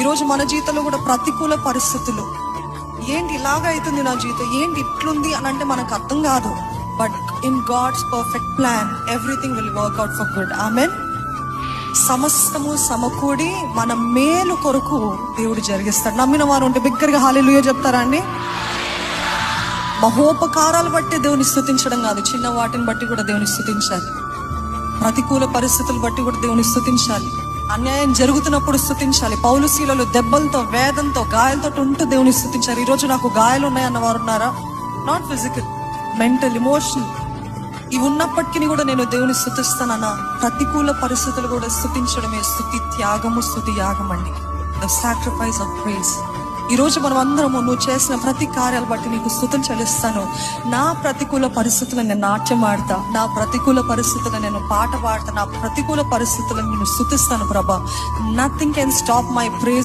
ఈరోజు మన జీవితంలో కూడా ప్రతికూల పరిస్థితులు, ఏంటి ఇలాగ అవుతుంది నా జీవితం, ఏంటి ఇట్లుంది అని అంటే మనకు అర్థం కాదు. But in God's perfect plan everything will work out for good. Amen. సమస్తము సమకూడి మన మేలు కొరకు దేవుడు జరిగిస్తాడు. నమ్మిన వారు ఉంటే బిగ్గరగా హల్లెలూయా చెప్తారా అండి? మహోపకారాలు బట్టి దేవుని స్తుతించడం కాదు, చిన్న వాటిని బట్టి కూడా దేవుని స్తుతించాలి. ప్రతికూల పరిస్థితులు బట్టి కూడా దేవుని స్తుతించాలి. అన్యాయం జరుగుతున్నప్పుడు స్తుతించాలి. పౌలు శీలలు దెబ్బలతో, వేదంతో, గాయాలతో ఉంటూ దేవుని స్తుతించారు. ఈరోజు నాకు గాయాలు ఉన్నాయన్న వారు ఉన్నారా? Not physical, mental, emotional. ఇవి ఉన్నప్పటికీ కూడా నేను దేవుని స్తుతిస్తానన్న ప్రతికూల పరిస్థితులు కూడా స్తుతించడమే స్తుతి త్యాగము, స్తుతి యాగం అండి. The sacrifice of praise. ఈరోజు మనం అందరము నువ్వు చేసిన ప్రతి కార్యాలు బట్టి నీకు స్తుతులు చెల్లిస్తాను. నా ప్రతికూల పరిస్థితులను నేను నాట్యం ఆడతా, నా ప్రతికూల పరిస్థితులను నేను పాట పాడతా, నా ప్రతికూల పరిస్థితులను నేను స్తుతిస్తాను ప్రభా. Nothing can stop my praise.